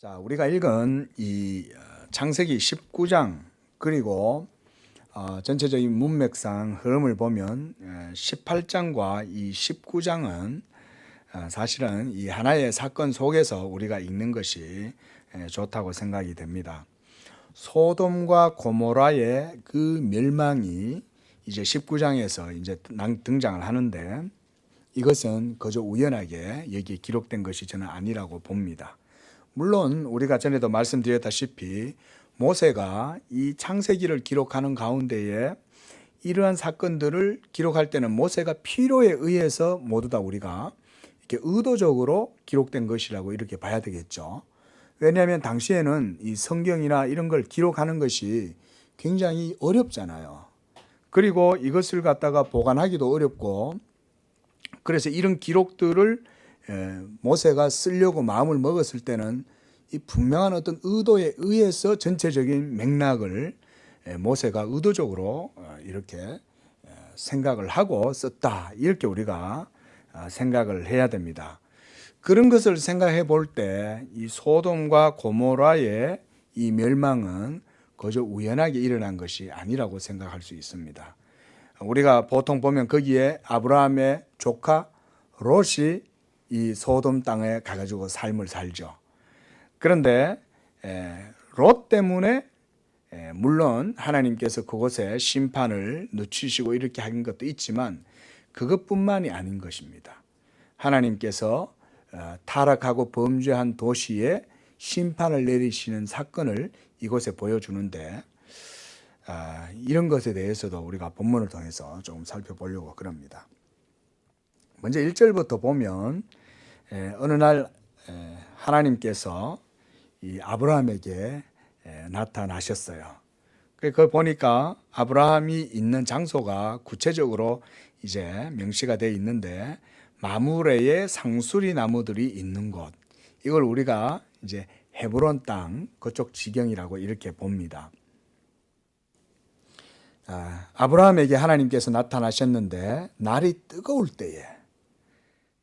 자, 우리가 읽은 이 창세기 19장 그리고 전체적인 문맥상 흐름을 보면 18장과 이 19장은 사실은 이 하나의 사건 속에서 우리가 읽는 것이 좋다고 생각이 됩니다. 소돔과 고모라의 그 멸망이 이제 19장에서 이제 등장을 하는데 이것은 그저 우연하게 여기에 기록된 것이 저는 아니라고 봅니다. 물론 우리가 전에도 말씀드렸다시피 모세가 이 창세기를 기록하는 가운데에 이러한 사건들을 기록할 때는 모세가 필요에 의해서 모두 다 우리가 이렇게 의도적으로 기록된 것이라고 이렇게 봐야 되겠죠. 왜냐하면 당시에는 이 성경이나 이런 걸 기록하는 것이 굉장히 어렵잖아요. 그리고 이것을 갖다가 보관하기도 어렵고, 그래서 이런 기록들을 모세가 쓰려고 마음을 먹었을 때는 이 분명한 어떤 의도에 의해서 전체적인 맥락을 모세가 의도적으로 이렇게 생각을 하고 썼다, 이렇게 우리가 생각을 해야 됩니다. 그런 것을 생각해 볼 때 이 소돔과 고모라의 이 멸망은 그저 우연하게 일어난 것이 아니라고 생각할 수 있습니다. 우리가 보통 보면 거기에 아브라함의 조카 롯이 이 소돔 땅에 가가지고 삶을 살죠. 그런데 롯 때문에 물론 하나님께서 그곳에 심판을 늦추시고 이렇게 한 것도 있지만 그것뿐만이 아닌 것입니다. 하나님께서 타락하고 범죄한 도시에 심판을 내리시는 사건을 이곳에 보여주는데 이런 것에 대해서도 우리가 본문을 통해서 조금 살펴보려고 그럽니다. 먼저 1절부터 보면 어느 날 하나님께서 이 아브라함에게 나타나셨어요. 그걸 보니까 아브라함이 있는 장소가 구체적으로 이제 명시가 되어 있는데 마므레의 상수리 나무들이 있는 곳, 이걸 우리가 이제 헤브론 땅 그쪽 지경이라고 이렇게 봅니다. 아브라함에게 하나님께서 나타나셨는데 날이 뜨거울 때에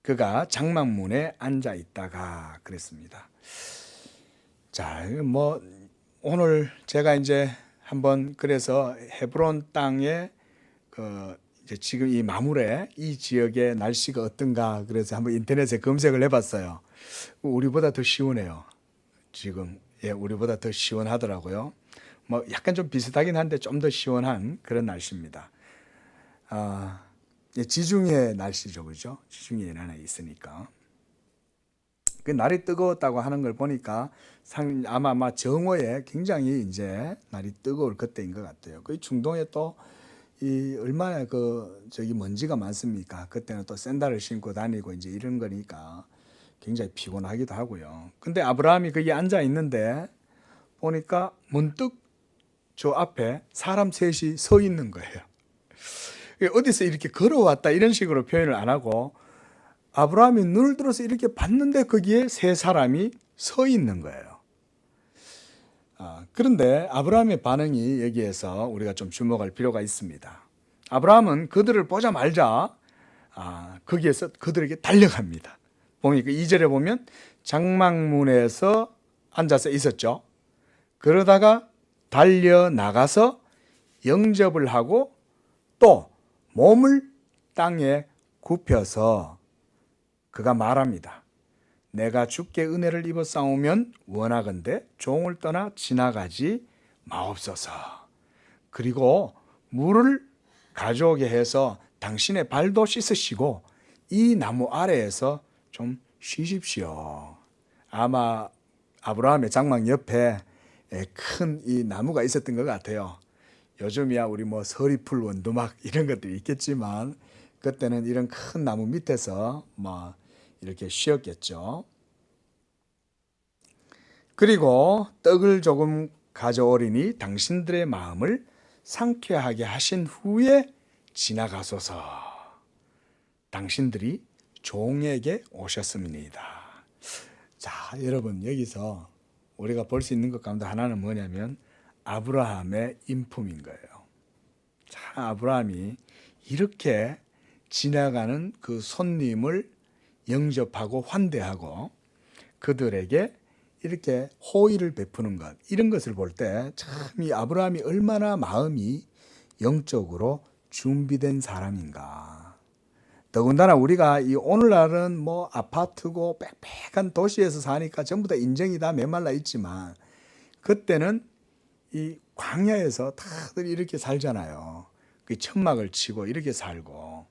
그가 장막문에 앉아 있다가 그랬습니다. 자, 뭐 오늘 제가 이제 한번 그래서 헤브론 땅에 이제 지금 이 마므레 이 지역의 날씨가 어떤가 그래서 한번 인터넷에 검색을 해봤어요. 우리보다 더 시원해요. 지금 우리보다 더 시원하더라고요. 뭐 약간 좀 비슷하긴 한데 좀 더 시원한 그런 날씨입니다. 지중해 날씨죠, 그죠? 지중해에 하나 있으니까. 그 날이 뜨거웠다고 하는 걸 보니까 아마 정오에 굉장히 이제 날이 뜨거울 그때인 것 같아요. 그 중동에 또 이 얼마나 저기 먼지가 많습니까? 그때는 또 샌들을 신고 다니고 이제 이런 거니까 굉장히 피곤하기도 하고요. 근데 아브라함이 거기 앉아 있는데 보니까 문득 저 앞에 사람 셋이 서 있는 거예요. 어디서 이렇게 걸어왔다 이런 식으로 표현을 안 하고 아브라함이 눈을 들어서 이렇게 봤는데 거기에 세 사람이 서 있는 거예요. 그런데 아브라함의 반응이 여기에서 우리가 좀 주목할 필요가 있습니다. 아브라함은 그들을 보자마자 거기에서 그들에게 달려갑니다. 보니까 2절에 보면 장막문에서 앉아서 있었죠. 그러다가 달려나가서 영접을 하고 또 몸을 땅에 굽혀서 그가 말합니다. 내가 주께 은혜를 입어 싸우면 원하건대 종을 떠나 지나가지 마옵소서. 그리고 물을 가져오게 해서 당신의 발도 씻으시고 이 나무 아래에서 좀 쉬십시오. 아마 아브라함의 장막 옆에 큰 이 나무가 있었던 것 같아요. 요즘이야 우리 뭐 서리풀 원두막 이런 것들이 있겠지만 그때는 이런 큰 나무 밑에서 뭐 이렇게 쉬었겠죠. 그리고 떡을 조금 가져오리니 당신들의 마음을 상쾌하게 하신 후에 지나가소서. 당신들이 종에게 오셨습니다. 자, 여러분 여기서 우리가 볼 수 있는 것 가운데 하나는 뭐냐면 아브라함의 인품인 거예요. 자, 아브라함이 이렇게 지나가는 그 손님을 영접하고 환대하고 그들에게 이렇게 호의를 베푸는 것, 이런 것을 볼 때 참 이 아브라함이 얼마나 마음이 영적으로 준비된 사람인가. 더군다나 우리가 이 오늘날은 뭐 아파트고 빽빽한 도시에서 사니까 전부 다 인정이 다 메말라 있지만, 그때는 이 광야에서 다들 이렇게 살잖아요. 그 천막을 치고 이렇게 살고.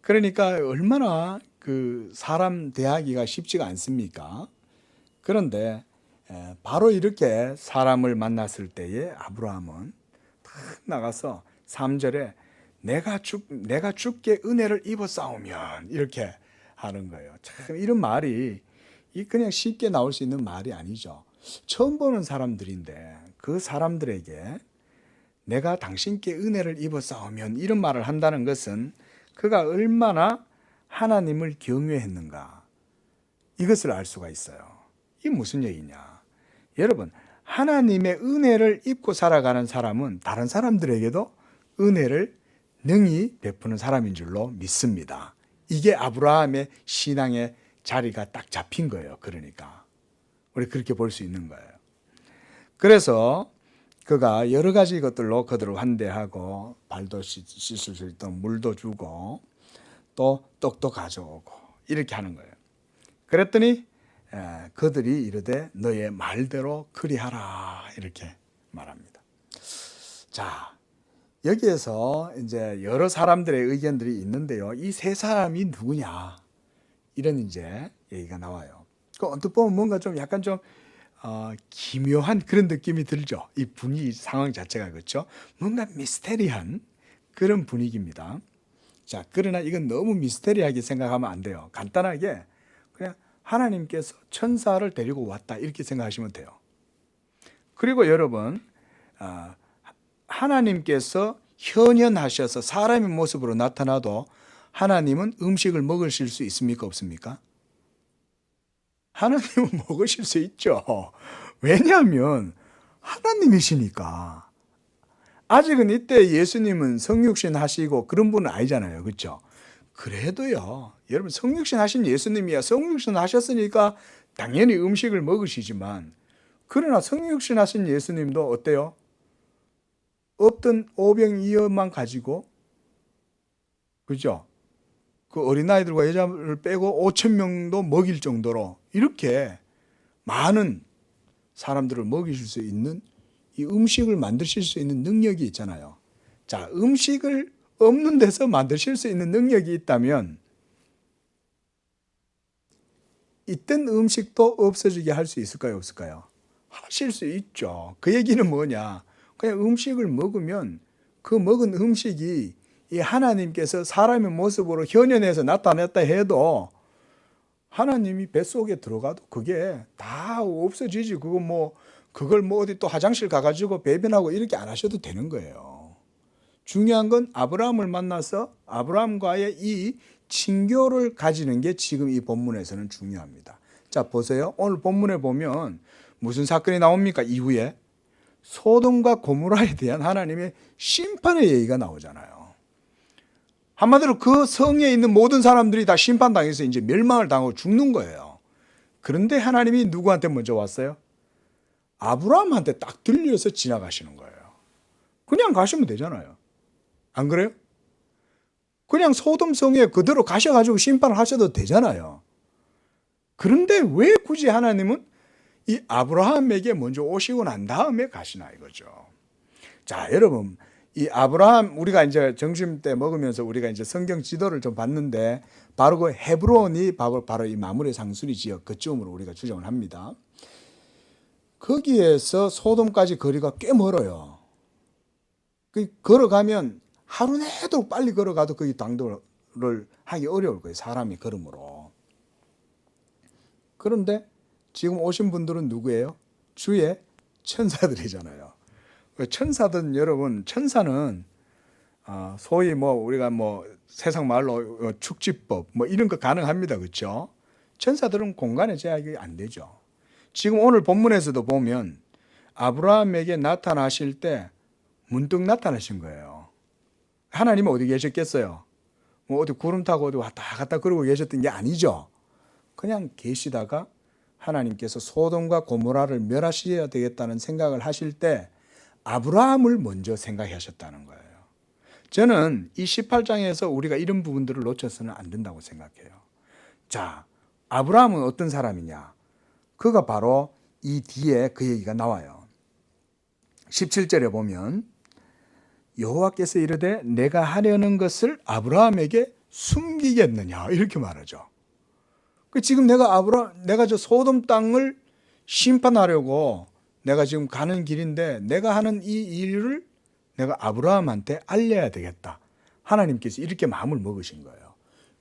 그러니까 얼마나 그 사람 대하기가 쉽지가 않습니까? 그런데 바로 이렇게 사람을 만났을 때에 아브라함은 딱 나가서 3절에 내가 주께 은혜를 입어 싸우면 이렇게 하는 거예요. 참 이런 말이 그냥 쉽게 나올 수 있는 말이 아니죠. 처음 보는 사람들인데 그 사람들에게 내가 당신께 은혜를 입어 싸우면 이런 말을 한다는 것은 그가 얼마나 하나님을 경외했는가, 이것을 알 수가 있어요. 이게 무슨 얘기냐? 여러분, 하나님의 은혜를 입고 살아가는 사람은 다른 사람들에게도 은혜를 능히 베푸는 사람인 줄로 믿습니다. 이게 아브라함의 신앙의 자리가 딱 잡힌 거예요. 그러니까 우리 그렇게 볼 수 있는 거예요. 그래서 그가 여러 가지 것들로 그들을 환대하고 발도 씻을 수 있도록 물도 주고 또 떡도 가져오고 이렇게 하는 거예요. 그랬더니 그들이 이르되 너의 말대로 그리하라 이렇게 말합니다. 자, 여기에서 이제 여러 사람들의 의견들이 있는데요. 이 세 사람이 누구냐? 이런 이제 얘기가 나와요. 그 언뜻 보면 뭔가 좀 약간 좀 기묘한 그런 느낌이 들죠. 이 분위기 상황 자체가 그렇죠. 뭔가 미스테리한 그런 분위기입니다. 자, 그러나 이건 너무 미스테리하게 생각하면 안 돼요. 간단하게 그냥 하나님께서 천사를 데리고 왔다 이렇게 생각하시면 돼요. 그리고 여러분, 하나님께서 현현하셔서 사람의 모습으로 나타나도 하나님은 음식을 먹으실 수 있습니까? 없습니까? 하나님은 먹으실 수 있죠. 왜냐하면 하나님이시니까. 아직은 이때 예수님은 성육신 하시고 그런 분은 아니잖아요. 그렇죠? 그래도요, 여러분, 성육신 하신 예수님이야 성육신 하셨으니까 당연히 음식을 먹으시지만, 그러나 성육신 하신 예수님도 어때요? 없던 오병이어만 가지고, 그죠? 그 어린아이들과 여자를 빼고 5,000명도 먹일 정도로 이렇게 많은 사람들을 먹이실 수 있는 이 음식을 만드실 수 있는 능력이 있잖아요. 자, 음식을 없는 데서 만드실 수 있는 능력이 있다면 있던 음식도 없어지게 할 수 있을까요? 없을까요? 하실 수 있죠. 그 얘기는 뭐냐? 그냥 음식을 먹으면 그 먹은 음식이 이 하나님께서 사람의 모습으로 현현해서 나타났다 해도 하나님이 뱃속에 들어가도 그게 다 없어지지. 그걸 어디 또 화장실 가가지고 배변하고 이렇게 안 하셔도 되는 거예요. 중요한 건 아브라함을 만나서 아브라함과의 이 친교를 가지는 게 지금 이 본문에서는 중요합니다. 자, 보세요. 오늘 본문에 보면 무슨 사건이 나옵니까? 이후에 소돔과 고모라에 대한 하나님의 심판의 얘기가 나오잖아요. 한마디로 그 성에 있는 모든 사람들이 다 심판당해서 이제 멸망을 당하고 죽는 거예요. 그런데 하나님이 누구한테 먼저 왔어요? 아브라함한테 딱 들려서 지나가시는 거예요. 그냥 가시면 되잖아요. 안 그래요? 그냥 소돔 성에 그대로 가셔가지고 심판을 하셔도 되잖아요. 그런데 왜 굳이 하나님은 이 아브라함에게 먼저 오시고 난 다음에 가시나 이거죠. 자, 여러분, 이 아브라함, 우리가 이제 점심 때 먹으면서 우리가 이제 성경 지도를 좀 봤는데 바로 그 헤브론이 바로 이 마므레 상수리 지역 그쯤으로 우리가 추정을 합니다. 거기에서 소돔까지 거리가 꽤 멀어요. 걸어가면 하루 내도 빨리 걸어가도 거기 당도를 하기 어려울 거예요. 사람이 걸음으로. 그런데 지금 오신 분들은 누구예요? 주의 천사들이잖아요. 천사들은 여러분, 천사는 소위 우리가 세상 말로 축지법 이런 거 가능합니다. 그렇죠? 천사들은 공간의 제약이 안 되죠. 지금 오늘 본문에서도 보면 아브라함에게 나타나실 때 문득 나타나신 거예요. 하나님은 어디 계셨겠어요? 어디 구름 타고 어디 왔다 갔다 그러고 계셨던 게 아니죠. 그냥 계시다가 하나님께서 소돔과 고모라를 멸하셔야 되겠다는 생각을 하실 때 아브라함을 먼저 생각하셨다는 거예요. 저는 이 18장에서 우리가 이런 부분들을 놓쳐서는 안 된다고 생각해요. 자, 아브라함은 어떤 사람이냐? 그가 바로 이 뒤에 그 얘기가 나와요. 17절에 보면 여호와께서 이르되 내가 하려는 것을 아브라함에게 숨기겠느냐 이렇게 말하죠. 지금 내가 저 소돔 땅을 심판하려고 내가 지금 가는 길인데 내가 하는 이 일을 내가 아브라함한테 알려야 되겠다. 하나님께서 이렇게 마음을 먹으신 거예요.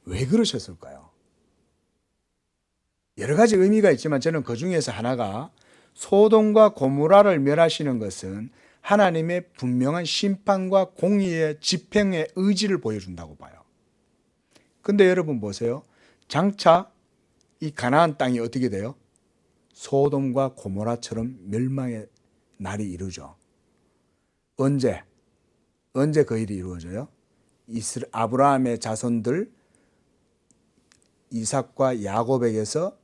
왜 그러셨을까요? 여러 가지 의미가 있지만 저는 그 중에서 하나가 소돔과 고모라를 멸하시는 것은 하나님의 분명한 심판과 공의의 집행의 의지를 보여준다고 봐요. 근데 여러분 보세요. 장차 이 가나안 땅이 어떻게 돼요? 소돔과 고모라처럼 멸망의 날이 이루어져. 언제 그 일이 이루어져요? 아브라함의 자손들 이삭과 야곱에게서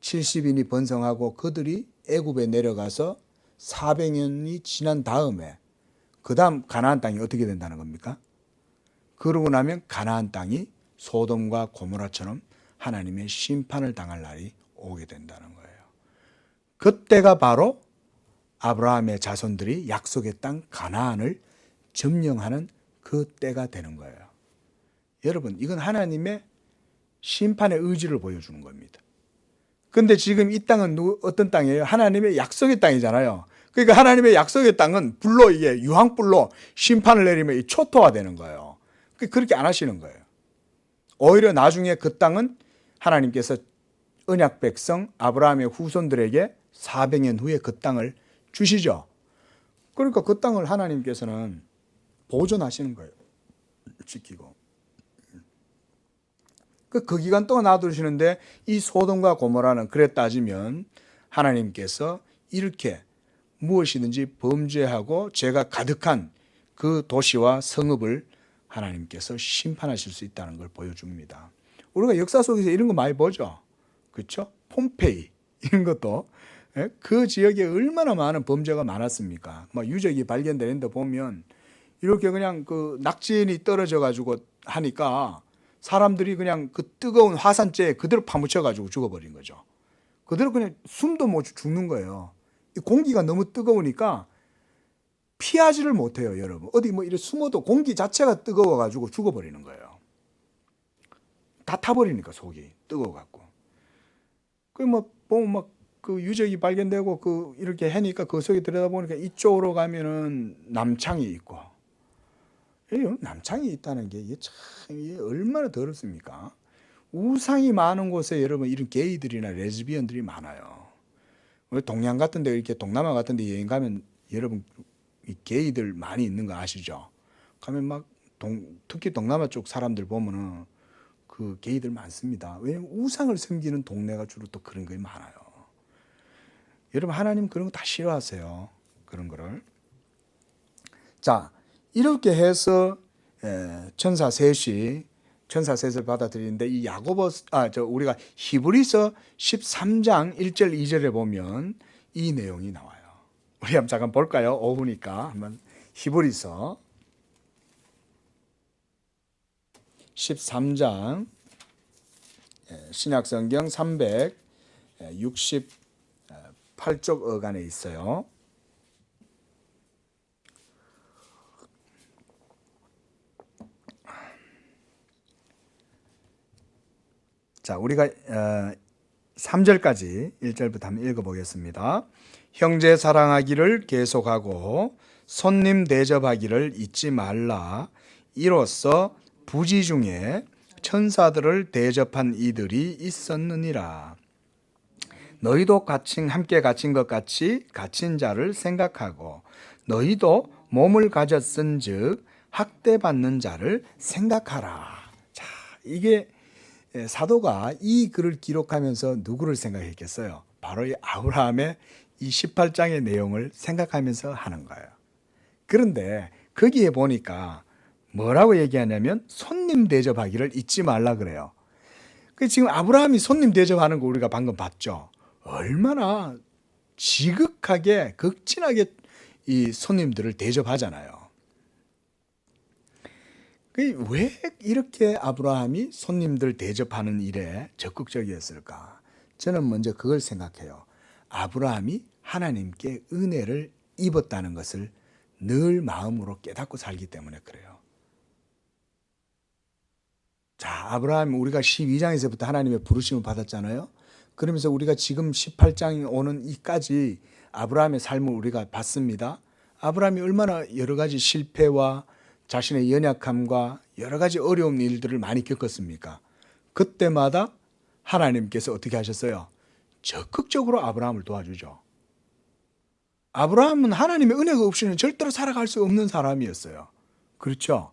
70인이 번성하고 그들이 애굽에 내려가서 400년이 지난 다음에 그 다음 가나안 땅이 어떻게 된다는 겁니까? 그러고 나면 가나안 땅이 소돔과 고모라처럼 하나님의 심판을 당할 날이 오게 된다는 거예요. 그때가 바로 아브라함의 자손들이 약속의 땅 가나안을 점령하는 그 때가 되는 거예요. 여러분, 이건 하나님의 심판의 의지를 보여주는 겁니다. 근데 지금 이 땅은 어떤 땅이에요? 하나님의 약속의 땅이잖아요. 그러니까 하나님의 약속의 땅은 불로 이게 유황불로 심판을 내리면 초토화되는 거예요. 그렇게 안 하시는 거예요. 오히려 나중에 그 땅은 하나님께서 언약 백성 아브라함의 후손들에게 400년 후에 그 땅을 주시죠. 그러니까 그 땅을 하나님께서는 보존하시는 거예요. 지키고. 그 기간 동안 놔두시는데 이 소돔과 고모라는 그래 따지면 하나님께서 이렇게 무엇이든지 범죄하고 죄가 가득한 그 도시와 성읍을 하나님께서 심판하실 수 있다는 걸 보여줍니다. 우리가 역사 속에서 이런 거 많이 보죠. 그렇죠? 폼페이 이런 것도 그 지역에 얼마나 많은 범죄가 많았습니까? 막 유적이 발견되는 데 보면 이렇게 그냥 그 낙진이 떨어져 가지고 하니까 사람들이 그냥 그 뜨거운 화산재에 그대로 파묻혀 가지고 죽어버린 거죠. 그대로 그냥 숨도 못 죽는 거예요. 이 공기가 너무 뜨거우니까 피하지를 못해요, 여러분. 어디 뭐 이렇게 숨어도 공기 자체가 뜨거워 가지고 죽어버리는 거예요. 다 타버리니까 속이 뜨거워 갖고. 그 뭐 보면 막 그 유적이 발견되고 그 이렇게 해니까 그 속에 들여다보니까 이쪽으로 가면은 남창이 있고. 남창이 있다는 게 이게 참 이게 얼마나 더럽습니까? 우상이 많은 곳에 여러분 이런 게이들이나 레즈비언들이 많아요. 동양 같은 데 이렇게 동남아 같은 데 여행 가면 여러분 이 게이들 많이 있는 거 아시죠? 가면 막 특히 동남아 쪽 사람들 보면은 그 게이들 많습니다. 왜냐면 우상을 섬기는 동네가 주로 또 그런 게 많아요. 여러분 하나님 그런 거 다 싫어하세요. 그런 거를. 자, 이렇게 해서 천사 셋을 받아들이는데 이 우리가 히브리서 13장 1절 2절에 보면 이 내용이 나와요. 우리 한번 잠깐 볼까요? 오후니까 한번 히브리서 13장 신약성경 368쪽 어간에 있어요. 자, 우리가 3절까지 1절부터 한번 읽어보겠습니다. 형제 사랑하기를 계속하고 손님 대접하기를 잊지 말라. 이로써 부지 중에 천사들을 대접한 이들이 있었느니라. 너희도 함께 갇힌 것 같이 갇힌 자를 생각하고 너희도 몸을 가졌은즉 학대받는 자를 생각하라. 자, 이게 사도가 이 글을 기록하면서 누구를 생각했겠어요? 바로 이 아브라함의 이 18장의 내용을 생각하면서 하는 거예요. 그런데 거기에 보니까 뭐라고 얘기하냐면 손님 대접하기를 잊지 말라 그래요. 지금 아브라함이 손님 대접하는 거 우리가 방금 봤죠. 얼마나 지극하게 극진하게 이 손님들을 대접하잖아요. 왜 이렇게 아브라함이 손님들 대접하는 일에 적극적이었을까? 저는 먼저 그걸 생각해요. 아브라함이 하나님께 은혜를 입었다는 것을 늘 마음으로 깨닫고 살기 때문에 그래요. 자, 아브라함 우리가 12장에서부터 하나님의 부르심을 받았잖아요. 그러면서 우리가 지금 18장에 오는 이까지 아브라함의 삶을 우리가 봤습니다. 아브라함이 얼마나 여러 가지 실패와 자신의 연약함과 여러 가지 어려운 일들을 많이 겪었습니까? 그때마다 하나님께서 어떻게 하셨어요? 적극적으로 아브라함을 도와주죠. 아브라함은 하나님의 은혜가 없이는 절대로 살아갈 수 없는 사람이었어요. 그렇죠?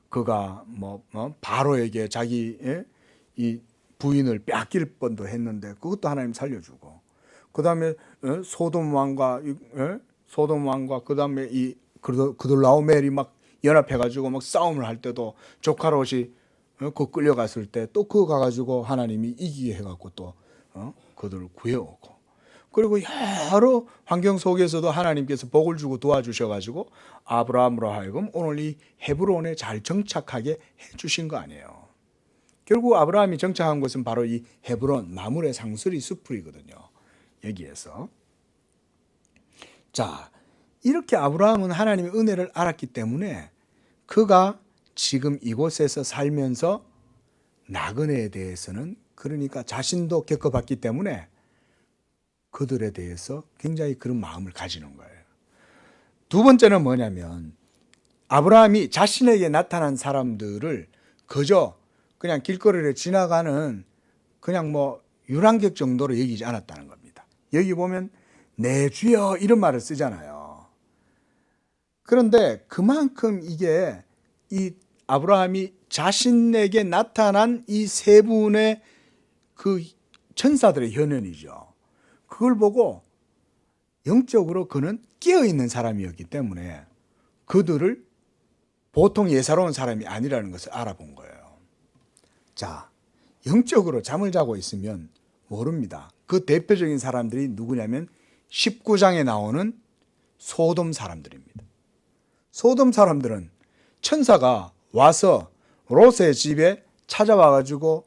그가 바로에게 자기 이 부인을 빼앗길 뻔도 했는데 그것도 하나님 살려주고, 그 다음에 소돔 왕과 그 다음에 이 그돌라오멜이 막 연합해가지고 막 싸움을 할 때도 조카 롯이 그 끌려갔을 때 또 그거 가가지고 하나님이 이기게 해갖고 또 그들을 구해오고, 그리고 여러 환경 속에서도 하나님께서 복을 주고 도와주셔가지고 아브라함으로 하여금 오늘 이 헤브론에 잘 정착하게 해주신 거 아니에요. 결국 아브라함이 정착한 곳은 바로 이 헤브론 마물의 상수리 수풀이거든요. 여기에서 자, 이렇게 아브라함은 하나님의 은혜를 알았기 때문에 그가 지금 이곳에서 살면서 나그네에 대해서는, 그러니까 자신도 겪어봤기 때문에 그들에 대해서 굉장히 그런 마음을 가지는 거예요. 두 번째는 뭐냐면 아브라함이 자신에게 나타난 사람들을 그저 그냥 길거리를 지나가는 그냥 유랑객 정도로 여기지 않았다는 겁니다. 여기 보면 내 주여 이런 말을 쓰잖아요. 그런데 그만큼 이게 이 아브라함이 자신에게 나타난 이 세 분의 그 천사들의 현현이죠. 그걸 보고 영적으로 그는 깨어있는 사람이었기 때문에 그들을 보통 예사로운 사람이 아니라는 것을 알아본 거예요. 자, 영적으로 잠을 자고 있으면 모릅니다. 그 대표적인 사람들이 누구냐면 19장에 나오는 소돔 사람들입니다. 소돔 사람들은 천사가 와서 롯의 집에 찾아와가지고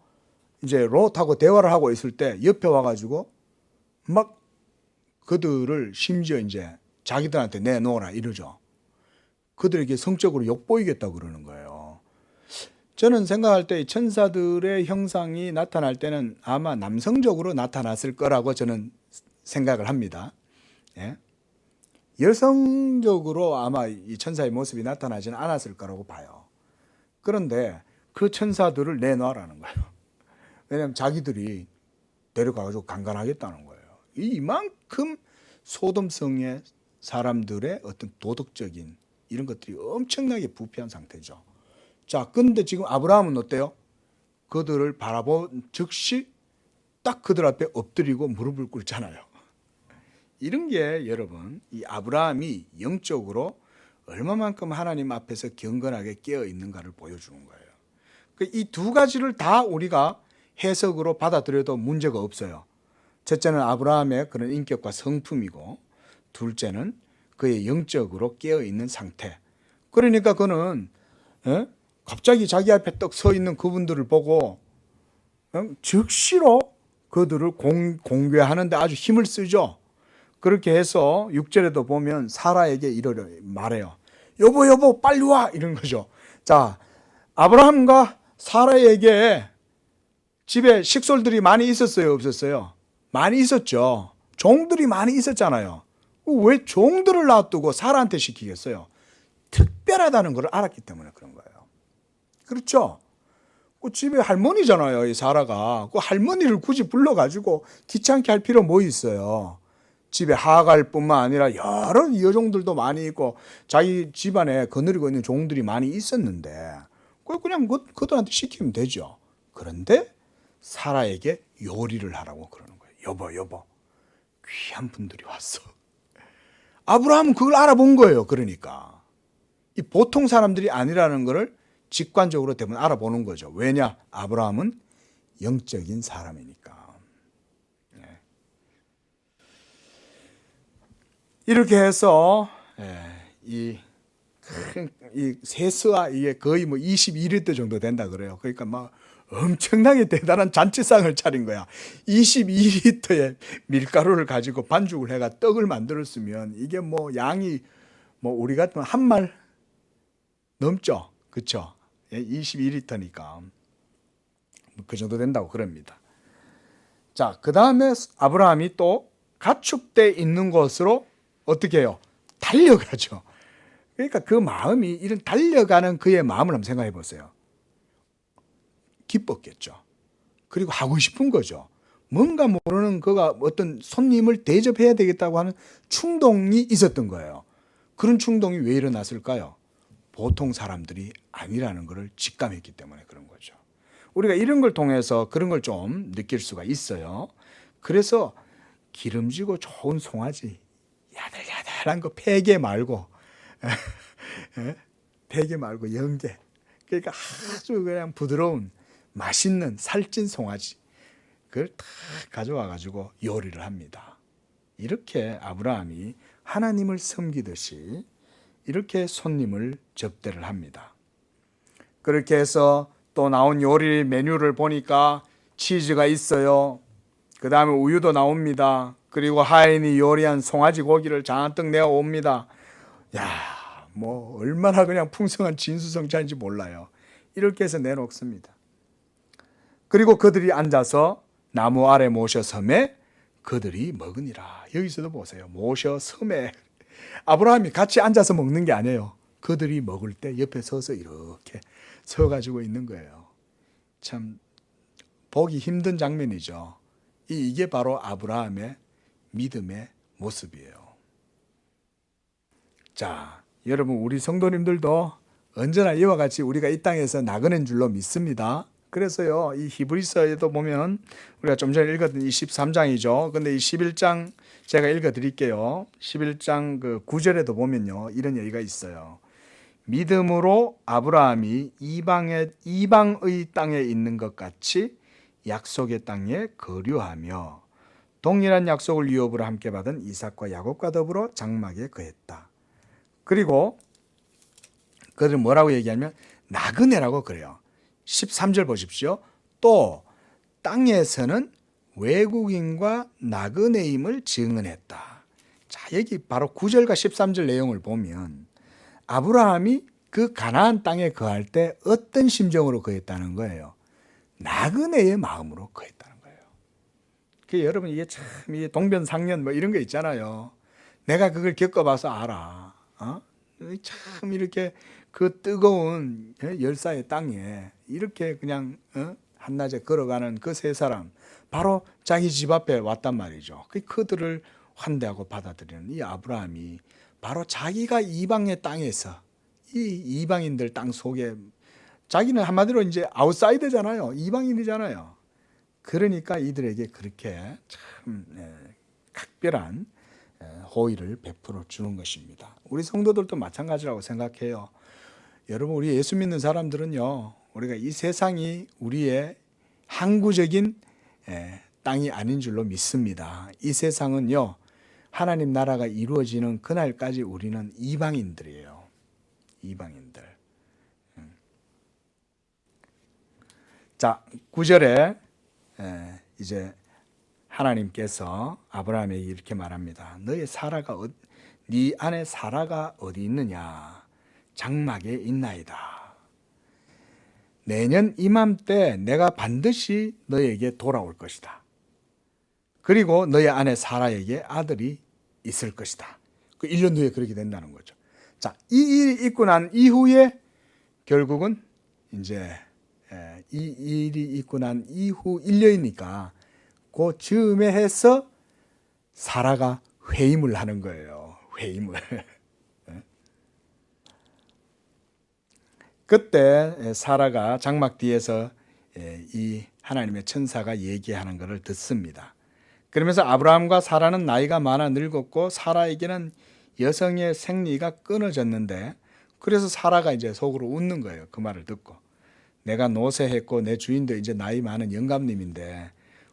이제 롯하고 대화를 하고 있을 때 옆에 와가지고 막 그들을 심지어 이제 자기들한테 내놓으라 이러죠. 그들에게 성적으로 욕보이겠다고 그러는 거예요. 저는 생각할 때 천사들의 형상이 나타날 때는 아마 남성적으로 나타났을 거라고 저는 생각을 합니다. 예? 여성적으로 아마 이 천사의 모습이 나타나지는 않았을 거라고 봐요. 그런데 그 천사들을 내놔라는 거예요. 왜냐하면 자기들이 데려가가지고 강간하겠다는 거예요. 이만큼 소돔성의 사람들의 어떤 도덕적인 이런 것들이 엄청나게 부패한 상태죠. 자, 근데 지금 아브라함은 어때요? 그들을 바라본 즉시 딱 그들 앞에 엎드리고 무릎을 꿇잖아요. 이런 게 여러분, 이 아브라함이 영적으로 얼마만큼 하나님 앞에서 경건하게 깨어 있는가를 보여주는 거예요. 이 두 가지를 다 우리가 해석으로 받아들여도 문제가 없어요. 첫째는 아브라함의 그런 인격과 성품이고, 둘째는 그의 영적으로 깨어 있는 상태. 그러니까 그는 갑자기 자기 앞에 떡 서 있는 그분들을 보고 즉시로 그들을 공개하는데 아주 힘을 쓰죠. 그렇게 해서 6절에도 보면 사라에게 이러려 말해요. 여보 빨리 와 이런 거죠. 자, 아브라함과 사라에게 집에 식솔들이 많이 있었어요, 없었어요? 많이 있었죠. 종들이 많이 있었잖아요. 왜 종들을 놔두고 사라한테 시키겠어요? 특별하다는 걸 알았기 때문에 그런 거예요. 그렇죠? 그 집에 할머니잖아요, 이 사라가. 그 할머니를 굳이 불러가지고 귀찮게 할 필요 뭐 있어요? 집에 하갈뿐만 아니라 여러 여종들도 많이 있고 자기 집안에 거느리고 있는 종들이 많이 있었는데 그냥 그들한테 시키면 되죠. 그런데 사라에게 요리를 하라고 그러는 거예요. 여보 귀한 분들이 왔어. 아브라함은 그걸 알아본 거예요. 그러니까 이 보통 사람들이 아니라는 것을 직관적으로 대부분 알아보는 거죠. 왜냐? 아브라함은 영적인 사람이니까. 이렇게 해서 이 세수와 이게 거의 뭐 22리터 정도 된다 그래요. 그러니까 막 엄청나게 대단한 잔치상을 차린 거야. 22리터의 밀가루를 가지고 반죽을 해가 떡을 만들었으면 이게 뭐 양이 뭐 우리 같으면 한 말 넘죠. 그쵸? 22리터니까 그 정도 된다고 그럽니다. 자, 그 다음에 아브라함이 또 가축대 있는 곳으로 어떻게 해요? 달려가죠. 그러니까 그 마음이 이런 달려가는 그의 마음을 한번 생각해 보세요. 기뻤겠죠. 그리고 하고 싶은 거죠. 뭔가 모르는 그가 어떤 손님을 대접해야 되겠다고 하는 충동이 있었던 거예요. 그런 충동이 왜 일어났을까요? 보통 사람들이 아니라는 것을 직감했기 때문에 그런 거죠. 우리가 이런 걸 통해서 그런 걸 좀 느낄 수가 있어요. 그래서 기름지고 좋은 송아지, 야들야들한 거 폐게 말고 대게 말고 연게, 그러니까 아주 그냥 부드러운 맛있는 살찐 송아지, 그걸 다 가져와 가지고 요리를 합니다. 이렇게 아브라함이 하나님을 섬기듯이 이렇게 손님을 접대를 합니다. 그렇게 해서 또 나온 요리 메뉴를 보니까 치즈가 있어요. 그 다음에 우유도 나옵니다. 그리고 하인이 요리한 송아지 고기를 잔뜩 내어옵니다. 야, 뭐 얼마나 그냥 풍성한 진수성찬인지 몰라요. 이렇게 해서 내놓습니다. 그리고 그들이 앉아서 나무 아래 모셔 섬에 그들이 먹으니라. 여기서도 보세요. 모셔 섬에 아브라함이 같이 앉아서 먹는 게 아니에요. 그들이 먹을 때 옆에 서서 이렇게 서가지고 있는 거예요. 참 보기 힘든 장면이죠. 이게 바로 아브라함의 믿음의 모습이에요. 자, 여러분, 우리 성도님들도 언제나 이와 같이 우리가 이 땅에서 나그네인 줄로 믿습니다. 그래서요, 이 히브리서에도 보면 우리가 좀 전에 읽었던 이 13장이죠. 근데 이 11장 제가 읽어 드릴게요. 11장 그 9절에도 보면요, 이런 얘기가 있어요. 믿음으로 아브라함이 이방의 땅에 있는 것 같이 약속의 땅에 거류하며 동일한 약속을 유업으로 함께 받은 이삭과 야곱과 더불어 장막에 거했다. 그리고 그들은 뭐라고 얘기하면 나그네라고 그래요. 13절 보십시오. 또 땅에서는 외국인과 나그네임을 증언했다. 자, 여기 바로 9절과 13절 내용을 보면 아브라함이 그 가나안 땅에 거할 때 어떤 심정으로 거했다는 거예요. 나그네의 마음으로 거했다는 거예요. 여러분, 이게 참 동변상련 뭐 이런 거 있잖아요. 내가 그걸 겪어봐서 알아. 참 이렇게 그 뜨거운 열사의 땅에 이렇게 그냥 한낮에 걸어가는 그 세 사람, 바로 자기 집 앞에 왔단 말이죠. 그들을 환대하고 받아들이는 이 아브라함이 바로 자기가 이방의 땅에서 이 이방인들 땅 속에, 자기는 한마디로 이제 아웃사이더잖아요. 이방인이잖아요. 그러니까 이들에게 그렇게 참 각별한 호의를 베풀어 주는 것입니다. 우리 성도들도 마찬가지라고 생각해요. 여러분, 우리 예수 믿는 사람들은요, 우리가 이 세상이 우리의 항구적인 땅이 아닌 줄로 믿습니다. 이 세상은요, 하나님 나라가 이루어지는 그날까지 우리는 이방인들이에요. 이방인들. 자, 9절에 이제 하나님께서 아브라함에게 이렇게 말합니다. 네 아내 사라가 어디 있느냐? 장막에 있나이다. 내년 이맘때 내가 반드시 너에게 돌아올 것이다. 그리고 너의 아내 사라에게 아들이 있을 것이다. 그 1년 후에 그렇게 된다는 거죠. 자, 이 일이 있고 난 이후에 결국은 이제 이 일이 있고 난 이후 1년이니까 그 즈음에 해서 사라가 회임을 하는 거예요. 회임을. 그때 사라가 장막 뒤에서 이 하나님의 천사가 얘기하는 것을 듣습니다. 그러면서 아브라함과 사라는 나이가 많아 늙었고 사라에게는 여성의 생리가 끊어졌는데, 그래서 사라가 이제 속으로 웃는 거예요. 그 말을 듣고. 내가 노쇠했고 내 주인도 이제 나이 많은 영감님인데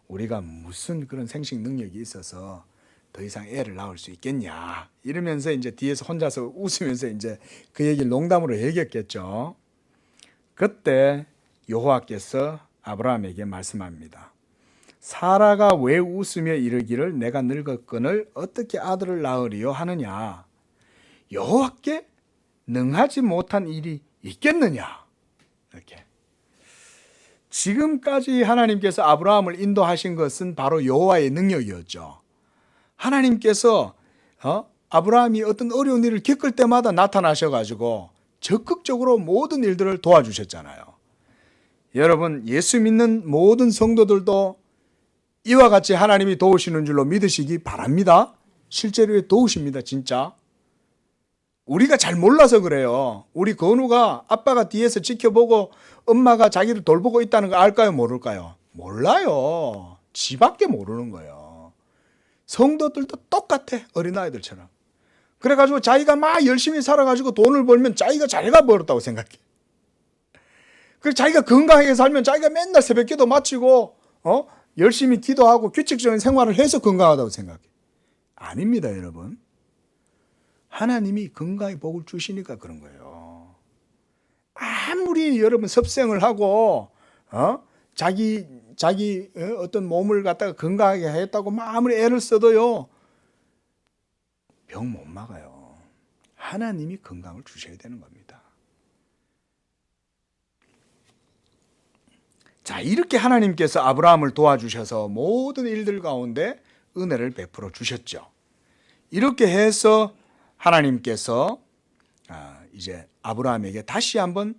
우리가 무슨 그런 생식 능력이 있어서 더 이상 애를 낳을 수 있겠냐 이러면서 이제 뒤에서 혼자서 웃으면서 이제 그 얘기를 농담으로 얘기했겠죠. 그때 여호와께서 아브라함에게 말씀합니다. 사라가 왜 웃으며 이르기를 내가 늙었거늘 어떻게 아들을 낳으리요 하느냐. 여호와께 능하지 못한 일이 있겠느냐. 이렇게. 지금까지 하나님께서 아브라함을 인도하신 것은 바로 여호와의 능력이었죠. 하나님께서 아브라함이 어떤 어려운 일을 겪을 때마다 나타나셔가지고 적극적으로 모든 일들을 도와주셨잖아요. 여러분, 예수 믿는 모든 성도들도 이와 같이 하나님이 도우시는 줄로 믿으시기 바랍니다. 실제로 도우십니다, 진짜. 우리가 잘 몰라서 그래요. 우리 건우가 아빠가 뒤에서 지켜보고 엄마가 자기를 돌보고 있다는 거 알까요, 모를까요? 몰라요. 지밖에 모르는 거예요. 성도들도 똑같아, 어린아이들처럼. 그래가지고 자기가 막 열심히 살아가지고 돈을 벌면 자기가 자기가 벌었다고 생각해. 그리고 자기가 건강하게 살면 자기가 맨날 새벽기도 마치고 열심히 기도하고 규칙적인 생활을 해서 건강하다고 생각해. 아닙니다, 여러분. 하나님이 건강의 복을 주시니까 그런 거예요. 아무리 여러분 섭생을 하고 자기 어떤 몸을 갖다가 건강하게 했다고 아무리 애를 써도요 병 못 막아요. 하나님이 건강을 주셔야 되는 겁니다. 자, 이렇게 하나님께서 아브라함을 도와주셔서 모든 일들 가운데 은혜를 베풀어 주셨죠. 이렇게 해서 하나님께서 이제 아브라함에게 다시 한번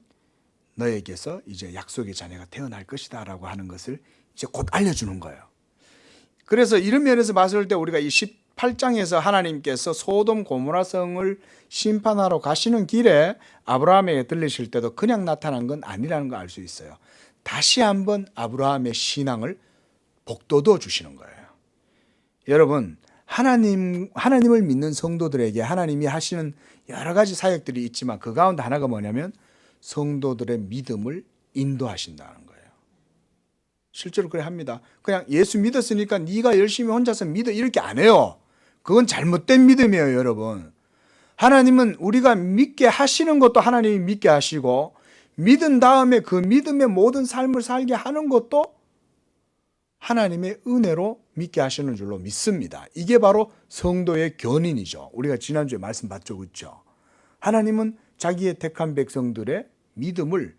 너에게서 이제 약속의 자녀가 태어날 것이다 라고 하는 것을 이제 곧 알려주는 거예요. 그래서 이런 면에서 봤을 때 우리가 이 18장에서 하나님께서 소돔 고모라 성을 심판하러 가시는 길에 아브라함에게 들리실 때도 그냥 나타난 건 아니라는 걸 알 수 있어요. 다시 한번 아브라함의 신앙을 복돋워 주시는 거예요. 여러분, 하나님을 믿는 성도들에게 하나님이 하시는 여러 가지 사역들이 있지만 그 가운데 하나가 뭐냐면 성도들의 믿음을 인도하신다는 거예요. 실제로 그래 합니다. 그냥 예수 믿었으니까 네가 열심히 혼자서 믿어 이렇게 안 해요. 그건 잘못된 믿음이에요, 여러분. 하나님은 우리가 믿게 하시는 것도 하나님이 믿게 하시고 믿은 다음에 그 믿음의 모든 삶을 살게 하는 것도 하나님의 은혜로 믿게 하시는 줄로 믿습니다. 이게 바로 성도의 견인이죠. 우리가 지난주에 말씀 봤죠, 그렇죠? 하나님은 자기의 택한 백성들의 믿음을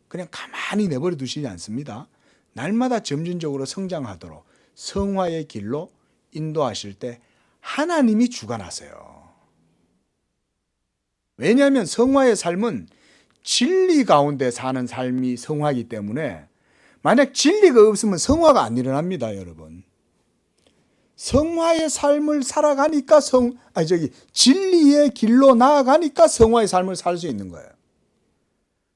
그냥 가만히 내버려 두시지 않습니다. 날마다 점진적으로 성장하도록 성화의 길로 인도하실 때 하나님이 주관하세요. 왜냐하면 성화의 삶은 진리 가운데 사는 삶이 성화이기 때문에 만약 진리가 없으면 성화가 안 일어납니다, 여러분. 성화의 삶을 살아가니까 진리의 길로 나아가니까 성화의 삶을 살 수 있는 거예요.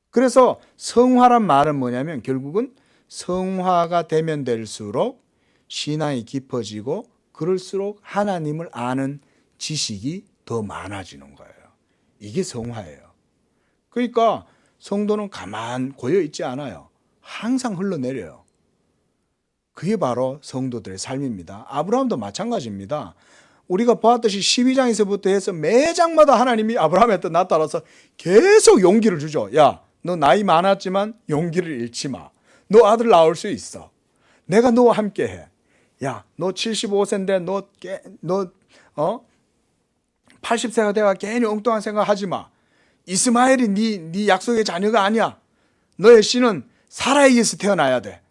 그래서 성화란 말은 뭐냐면 결국은 성화가 되면 될수록 신앙이 깊어지고 그럴수록 하나님을 아는 지식이 더 많아지는 거예요. 이게 성화예요. 그러니까 성도는 가만 고여 있지 않아요. 항상 흘러내려요. 그게 바로 성도들의 삶입니다. 아브라함도 마찬가지입니다. 우리가 보았듯이 12장에서부터 해서 매장마다 하나님이 아브라함한테 나타나서 계속 용기를 주죠. 야, 너 나이 많았지만 용기를 잃지 마. 너 아들 낳을 수 있어. 내가 너와 함께 해. 야, 너 75세인데 너 80세가 돼가 괜히 엉뚱한 생각 하지 마. 이스마엘이 네 약속의 자녀가 아니야. 너의 씨는 사라에게서 태어나야 돼.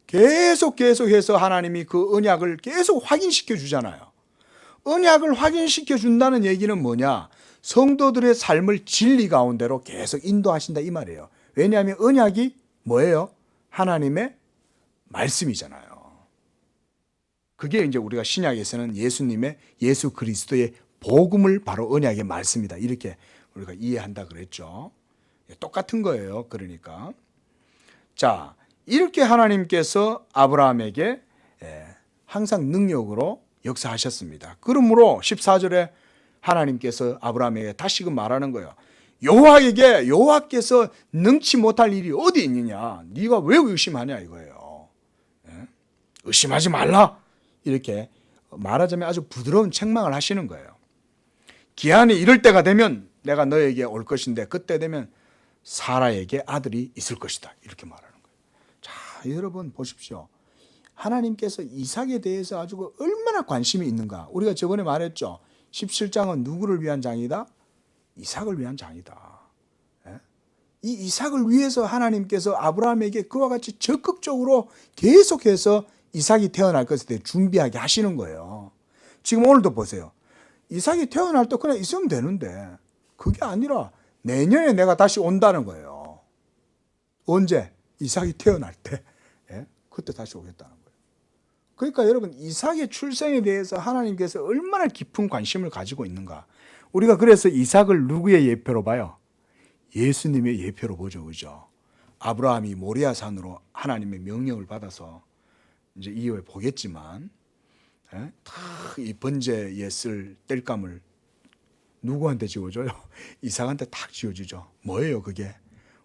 계속해서 하나님이 그 언약을 계속 확인시켜 주잖아요. 언약을 확인시켜 준다는 얘기는 뭐냐? 성도들의 삶을 진리 가운데로 계속 인도하신다 이 말이에요. 왜냐하면 언약이 뭐예요? 하나님의 말씀이잖아요. 그게 이제 우리가 신약에서는 예수 그리스도의 복음을 바로 언약의 말씀이다. 이렇게 우리가 이해한다 그랬죠. 똑같은 거예요. 그러니까. 자, 이렇게 하나님께서 아브라함에게 항상 능력으로 역사하셨습니다. 그러므로 14절에 하나님께서 아브라함에게 다시금 말하는 거예요. 여호와께서 능치 못할 일이 어디 있느냐? 네가 왜 의심하냐 이거예요. 의심하지 말라. 이렇게 말하자면 아주 부드러운 책망을 하시는 거예요. 기한이 이럴 때가 되면 내가 너에게 올 것인데 그때 되면 사라에게 아들이 있을 것이다. 이렇게 말하는 거예요. 자, 여러분 보십시오. 하나님께서 이삭에 대해서 아주 얼마나 관심이 있는가. 우리가 저번에 말했죠. 17장은 누구를 위한 장이다? 이삭을 위한 장이다. 이 이삭을 위해서 하나님께서 아브라함에게 그와 같이 적극적으로 계속해서 이삭이 태어날 것에 대해 준비하게 하시는 거예요. 지금 오늘도 보세요. 이삭이 태어날 때 그냥 있으면 되는데 그게 아니라 내년에 내가 다시 온다는 거예요. 언제? 이삭이 태어날 때. 그때 다시 오겠다는 거예요. 그러니까 여러분 이삭의 출생에 대해서 하나님께서 얼마나 깊은 관심을 가지고 있는가. 우리가 그래서 이삭을 누구의 예표로 봐요? 예수님의 예표로 보죠. 그죠? 아브라함이 모리아 산으로 하나님의 명령을 받아서 이제 이후에 보겠지만 이 번제에 쓸 땔감을 누구한테 지어줘요? 이삭한테 딱 지어주죠. 뭐예요 그게?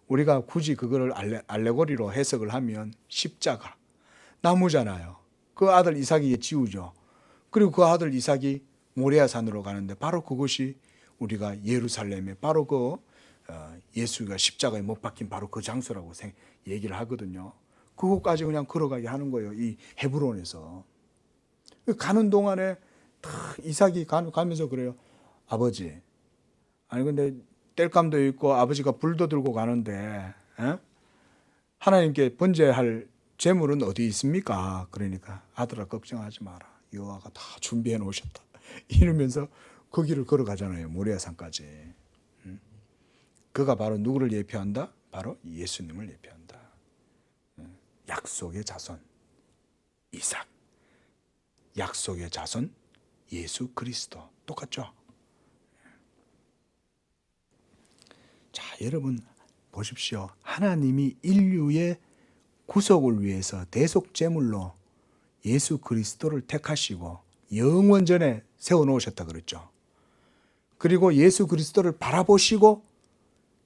우리가 굳이 그거를 알레고리로 해석을 하면 십자가, 나무잖아요. 그 아들 이삭에게 지우죠. 그리고 그 아들 이삭이 모리아 산으로 가는데 바로 그것이 우리가 예루살렘에 바로 그 예수가 십자가에 못 박힌 바로 그 장소라고 얘기를 하거든요. 그곳까지 그냥 걸어가게 하는 거예요. 이 헤브론에서. 가는 동안에 이삭이 가면서 그래요. 아버지, 아니 근데 땔감도 있고 아버지가 불도 들고 가는데 하나님께 번제할 제물은 어디 있습니까? 그러니까 아들아 걱정하지 마라. 여호와가 다 준비해 놓으셨다. 이러면서 그 길을 걸어가잖아요. 모리아산까지. 그가 바로 누구를 예표한다? 바로 예수님을 예표한다. 약속의 자손 이삭, 약속의 자손 예수 그리스도. 똑같죠? 자, 여러분 보십시오. 하나님이 인류의 구속을 위해서 대속 제물로 예수 그리스도를 택하시고 영원전에 세워놓으셨다 그랬죠. 그리고 예수 그리스도를 바라보시고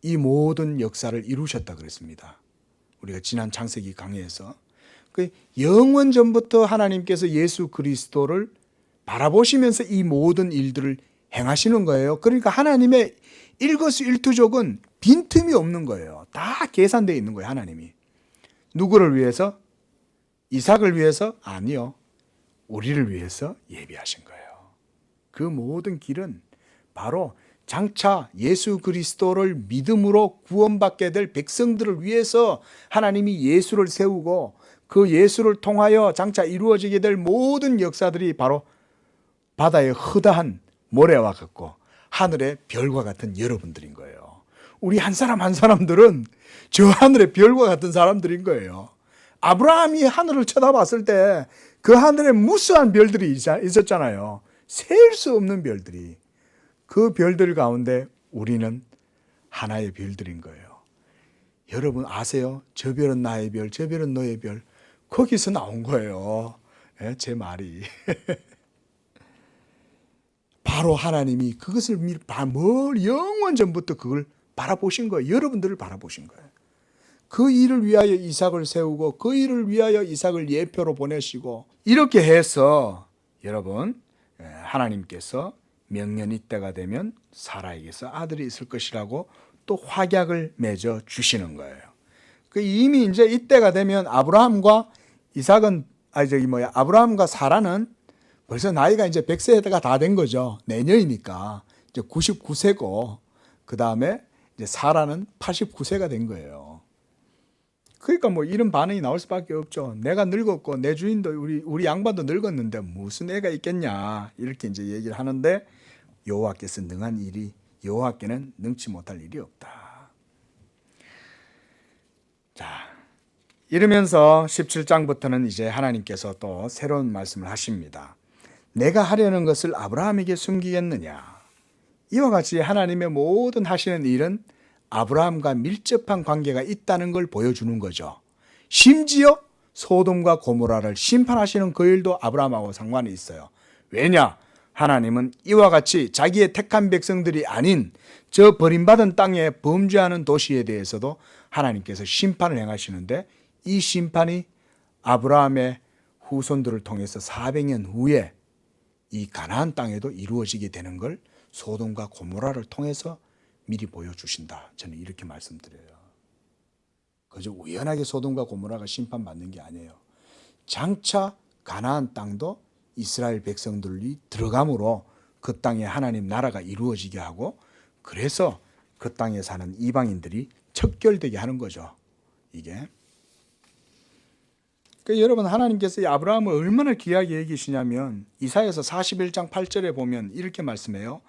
이 모든 역사를 이루셨다 그랬습니다. 우리가 지난 창세기 강의에서 그 영원전부터 하나님께서 예수 그리스도를 바라보시면서 이 모든 일들을 행하시는 거예요. 그러니까 하나님의 일거수일투족은 빈틈이 없는 거예요. 다 계산되어 있는 거예요. 하나님이. 누구를 위해서? 이삭을 위해서? 아니요. 우리를 위해서 예비하신 거예요. 그 모든 길은 바로 장차 예수 그리스도를 믿음으로 구원받게 될 백성들을 위해서 하나님이 예수를 세우고 그 예수를 통하여 장차 이루어지게 될 모든 역사들이 바로 바다의 허다한 모래와 같고 하늘의 별과 같은 여러분들인 거예요. 우리 한 사람 한 사람들은 저 하늘의 별과 같은 사람들인 거예요. 아브라함이 하늘을 쳐다봤을 때 그 하늘에 무수한 별들이 있었잖아요. 셀 수 없는 별들이. 그 별들 가운데 우리는 하나의 별들인 거예요. 여러분 아세요? 저 별은 나의 별, 저 별은 너의 별. 거기서 나온 거예요. 제 말이. 바로 하나님이 그것을 영원 전부터 그걸 바라보신 거예요. 여러분들을 바라보신 거예요. 그 일을 위하여 이삭을 세우고 그 일을 위하여 이삭을 예표로 보내시고 이렇게 해서 여러분 하나님께서 명년이 때가 되면 사라에게서 아들이 있을 것이라고 또 확약을 맺어 주시는 거예요. 그 이미 이제 이때가 되면 아브라함과 아브라함과 사라는 벌써 나이가 이제 100세가 다 된 거죠. 내년이니까 이제 99세고 그 다음에 이제 사라는 89세가 된 거예요. 그러니까 뭐 이런 반응이 나올 수밖에 없죠. 내가 늙었고 내 주인도 우리 양반도 늙었는데 무슨 애가 있겠냐 이렇게 이제 얘기를 하는데 여호와께서 능한 일이 여호와께는 능치 못할 일이 없다. 자, 이러면서 17장부터는 이제 하나님께서 또 새로운 말씀을 하십니다. 내가 하려는 것을 아브라함에게 숨기겠느냐. 이와 같이 하나님의 모든 하시는 일은 아브라함과 밀접한 관계가 있다는 걸 보여주는 거죠. 심지어 소돔과 고모라를 심판하시는 그 일도 아브라함하고 상관이 있어요. 왜냐? 하나님은 이와 같이 자기의 택한 백성들이 아닌 저 버림받은 땅에 범죄하는 도시에 대해서도 하나님께서 심판을 행하시는데 이 심판이 아브라함의 후손들을 통해서 400년 후에 이 가나안 땅에도 이루어지게 되는 걸 소돔과 고모라를 통해서 미리 보여주신다. 저는 이렇게 말씀드려요. 그저 우연하게 소돔과 고모라가 심판받는 게 아니에요. 장차 가나안 땅도 이스라엘 백성들이 들어감으로 그 땅에 하나님 나라가 이루어지게 하고, 그래서 그 땅에 사는 이방인들이 척결되게 하는 거죠. 이게. 그러니까 여러분, 하나님께서 이 아브라함을 얼마나 귀하게 여기시냐면 이사야서 41장 8절에 보면 이렇게 말씀해요.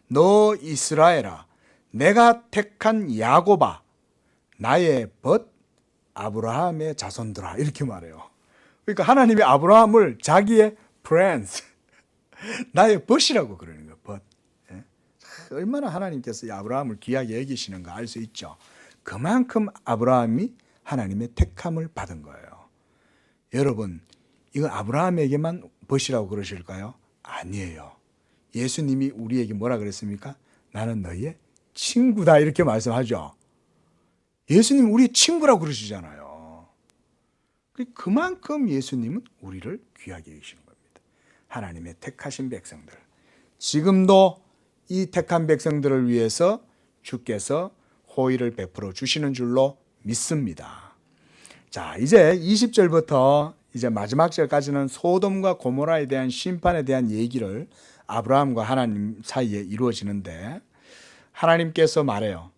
너 이스라엘아, 내가 택한 야곱아, 나의 벗 아브라함의 자손들아, 이렇게 말해요. 그러니까 하나님이 아브라함을 자기의 friends, 나의 벗이라고 그러는 거예요. 벗. 얼마나 하나님께서 이 아브라함을 귀하게 여기시는가 알 수 있죠. 그만큼 아브라함이 하나님의 택함을 받은 거예요. 여러분, 이거 아브라함에게만 벗이라고 그러실까요? 아니에요. 예수님이 우리에게 뭐라 그랬습니까? 나는 너희의 친구다, 이렇게 말씀하죠. 예수님 우리의 친구라고 그러시잖아요. 그만큼 예수님은 우리를 귀하게 여기시는 겁니다. 하나님의 택하신 백성들, 지금도 이 택한 백성들을 위해서 주께서 호의를 베풀어 주시는 줄로 믿습니다. 자, 이제 20절부터 이제 마지막 절까지는 소돔과 고모라에 대한 심판에 대한 얘기를 아브라함과 하나님 사이에 이루어지는데, 하나님께서 말해요.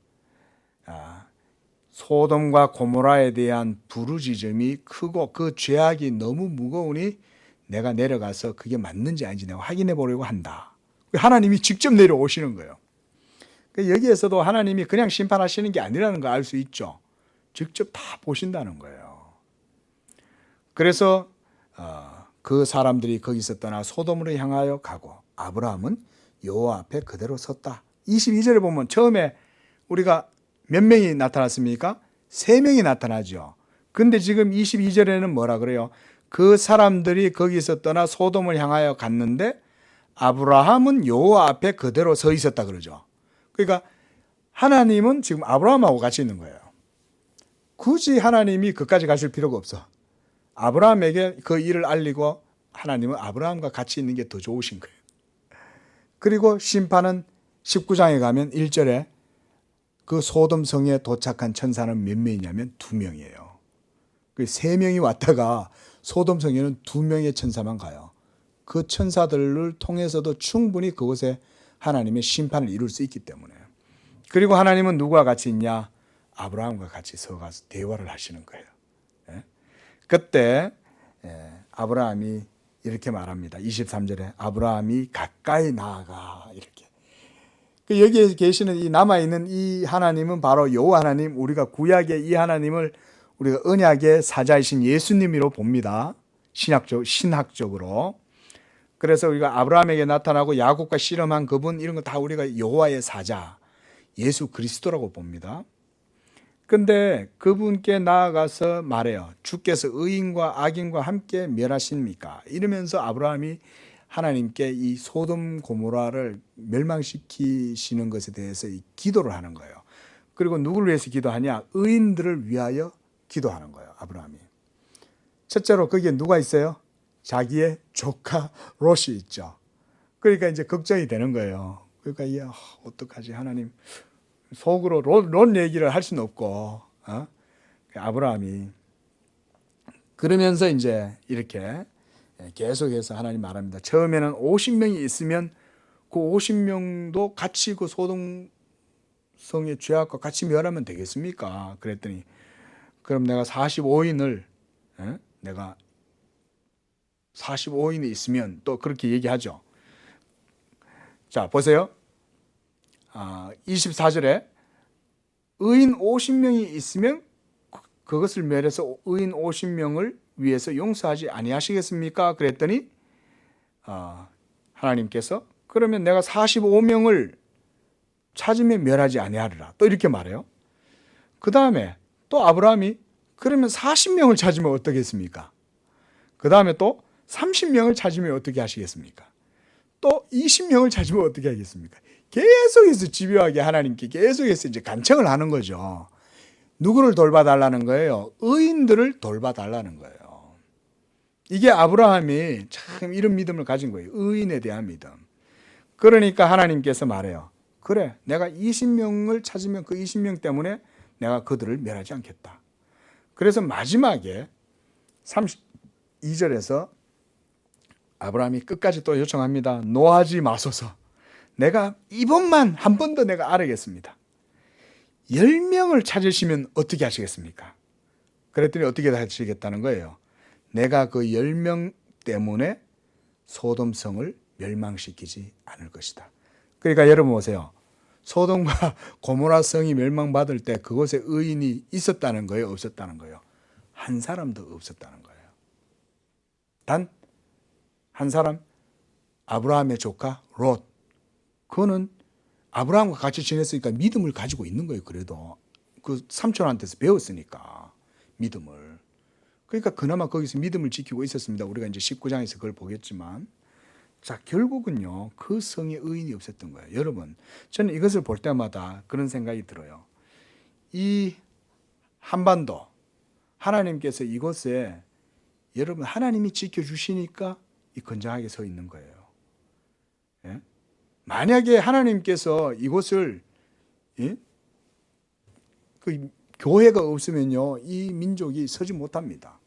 소돔과 고모라에 대한 부르짖음이 크고 그 죄악이 너무 무거우니 내가 내려가서 그게 맞는지 아닌지 내가 확인해 보려고 한다. 하나님이 직접 내려오시는 거예요. 여기에서도 하나님이 그냥 심판하시는 게 아니라는 걸 알 수 있죠. 직접 다 보신다는 거예요. 그래서 그 사람들이 거기서 떠나 소돔으로 향하여 가고 아브라함은 여호와 앞에 그대로 섰다. 22절에 보면 처음에 우리가 몇 명이 나타났습니까? 3명이 나타나죠. 근데 지금 22절에는 뭐라 그래요? 그 사람들이 거기서 떠나 소돔을 향하여 갔는데 아브라함은 여호와 앞에 그대로 서 있었다 그러죠. 그러니까 하나님은 지금 아브라함하고 같이 있는 거예요. 굳이 하나님이 그까지 가실 필요가 없어. 아브라함에게 그 일을 알리고 하나님은 아브라함과 같이 있는 게 더 좋으신 거예요. 그리고 심판은 19장에 가면 1절에 그 소돔 성에 도착한 천사는 몇 명이냐면 2명이에요. 그 3명이 왔다가 소돔 성에는 2명의 천사만 가요. 그 천사들을 통해서도 충분히 그곳에 하나님의 심판을 이룰 수 있기 때문에. 그리고 하나님은 누구와 같이 있냐? 아브라함과 같이 서가서 대화를 하시는 거예요. 그때 아브라함이 이렇게 말합니다. 23절에 아브라함이 가까이 나아가, 이렇게. 여기에 계시는 이 남아있는 이 하나님은 바로 여호와 하나님, 우리가 구약의 이 하나님을 우리가 언약의 사자이신 예수님으로 봅니다. 신학적으로. 그래서 우리가 아브라함에게 나타나고 야곱과 씨름한 그분, 이런 거 다 우리가 여호와의 사자, 예수 그리스도라고 봅니다. 근데 그분께 나아가서 말해요. 주께서 의인과 악인과 함께 멸하십니까? 이러면서 아브라함이 하나님께 이 소돔 고모라를 멸망시키시는 것에 대해서 기도를 하는 거예요. 그리고 누구를 위해서 기도하냐? 의인들을 위하여 기도하는 거예요, 아브라함이. 첫째로 거기에 누가 있어요? 자기의 조카 롯이 있죠. 그러니까 이제 걱정이 되는 거예요. 그러니까 어떡하지, 하나님. 속으로 롯 얘기를 할 수는 없고, 아브라함이 그러면서 이제 이렇게 계속해서 하나님 말합니다. 처음에는 50명이 있으면 그 50명도 같이 그 소돔 성의 죄악과 같이 멸하면 되겠습니까? 그랬더니 그럼 내가 45인을 내가 45인이 있으면 또 그렇게 얘기하죠. 자, 보세요. 24절에 의인 50명이 있으면 그것을 멸해서 의인 50명을 위해서 용서하지 아니하시겠습니까? 그랬더니 하나님께서 그러면 내가 45명을 찾으면 멸하지 아니하리라, 또 이렇게 말해요. 그 다음에 또 아브라함이 그러면 40명을 찾으면 어떻겠습니까? 그 다음에 또 30명을 찾으면 어떻게 하시겠습니까? 또 20명을 찾으면 어떻게 하겠습니까? 계속해서 집요하게 하나님께 계속해서 이제 간청을 하는 거죠. 누구를 돌봐달라는 거예요? 의인들을 돌봐달라는 거예요. 이게 아브라함이 참 이런 믿음을 가진 거예요. 의인에 대한 믿음. 그러니까 하나님께서 말해요. 그래, 내가 20명을 찾으면 그 20명 때문에 내가 그들을 멸하지 않겠다. 그래서 마지막에 32절에서 아브라함이 끝까지 또 요청합니다. 노하지 마소서. 내가 이번만 한 번 더 내가 아뢰겠습니다. 10명을 찾으시면 어떻게 하시겠습니까? 그랬더니 어떻게 하시겠다는 거예요. 내가 그 10명 때문에 소돔성을 멸망시키지 않을 것이다. 그러니까 여러분 보세요. 소돔과 고모라 성이 멸망받을 때 그곳에 의인이 있었다는 거예요? 없었다는 거예요? 한 사람도 없었다는 거예요. 단 한 사람, 아브라함의 조카 롯. 그거는 아브라함과 같이 지냈으니까 믿음을 가지고 있는 거예요. 그래도 그 삼촌한테서 배웠으니까 믿음을. 그러니까 그나마 거기서 믿음을 지키고 있었습니다. 우리가 이제 19장에서 그걸 보겠지만, 자, 결국은요, 그 성에 의인이 없었던 거예요. 여러분, 저는 이것을 볼 때마다 그런 생각이 들어요. 이 한반도, 하나님께서 이곳에 여러분 하나님이 지켜주시니까 이 건장하게 서 있는 거예요. 예? 만약에 하나님께서 이곳을, 예? 그 교회가 없으면요, 이 민족이 서지 못합니다.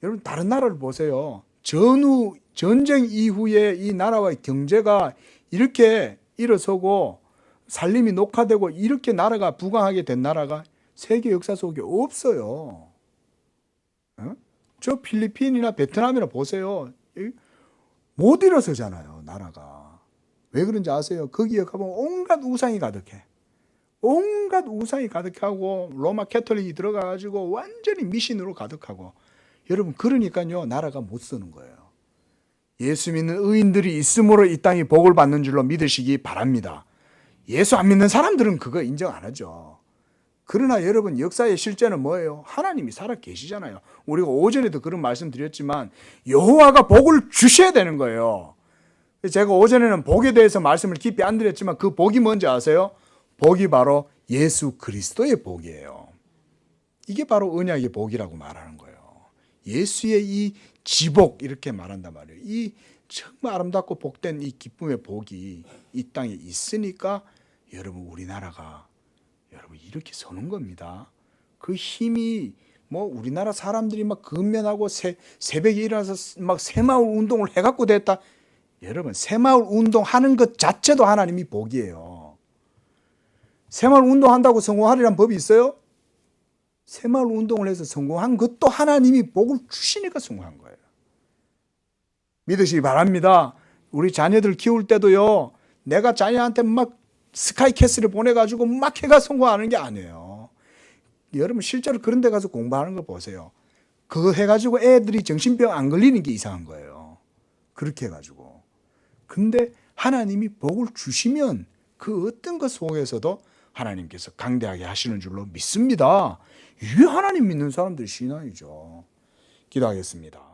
여러분, 다른 나라를 보세요. 전쟁 이후에 이 나라의 경제가 이렇게 일어서고 살림이 녹화되고 이렇게 나라가 부강하게 된 나라가 세계 역사 속에 없어요. 저 필리핀이나 베트남이나 보세요. 못 일어서잖아요, 나라가. 왜 그런지 아세요? 거기에 가보면 온갖 우상이 가득해. 온갖 우상이 가득하고 로마 캐톨릭이 들어가가지고 완전히 미신으로 가득하고. 여러분, 그러니까요, 나라가 못 서는 거예요. 예수 믿는 의인들이 있으므로 이 땅이 복을 받는 줄로 믿으시기 바랍니다. 예수 안 믿는 사람들은 그거 인정 안 하죠. 그러나 여러분, 역사의 실제는 뭐예요? 하나님이 살아 계시잖아요. 우리가 오전에도 그런 말씀 드렸지만 여호와가 복을 주셔야 되는 거예요. 제가 오전에는 복에 대해서 말씀을 깊이 안 드렸지만 그 복이 뭔지 아세요? 복이 바로 예수 그리스도의 복이에요. 이게 바로 언약의 복이라고 말하는 거예요. 예수의 이 지복, 이렇게 말한단 말이에요. 이 정말 아름답고 복된 이 기쁨의 복이 이 땅에 있으니까 여러분, 우리나라가 여러분 이렇게 서는 겁니다. 그 힘이 뭐 우리나라 사람들이 막 근면하고 새벽에 일어나서 막 새마을 운동을 해갖고 됐다. 여러분, 새마을 운동하는 것 자체도 하나님이 복이에요. 새마을 운동한다고 성공하리란 법이 있어요? 새마을 운동을 해서 성공한 것도 하나님이 복을 주시니까 성공한 거예요. 믿으시기 바랍니다. 우리 자녀들 키울 때도요, 내가 자녀한테 막 스카이캐슬을 보내가지고 막 해가 성공하는 게 아니에요. 여러분, 실제로 그런 데 가서 공부하는 거 보세요. 그거 해가지고 애들이 정신병 안 걸리는 게 이상한 거예요. 그렇게 해가지고. 근데 하나님이 복을 주시면 그 어떤 것 속에서도 하나님께서 강대하게 하시는 줄로 믿습니다. 이게 하나님 믿는 사람들의 신앙이죠. 기도하겠습니다.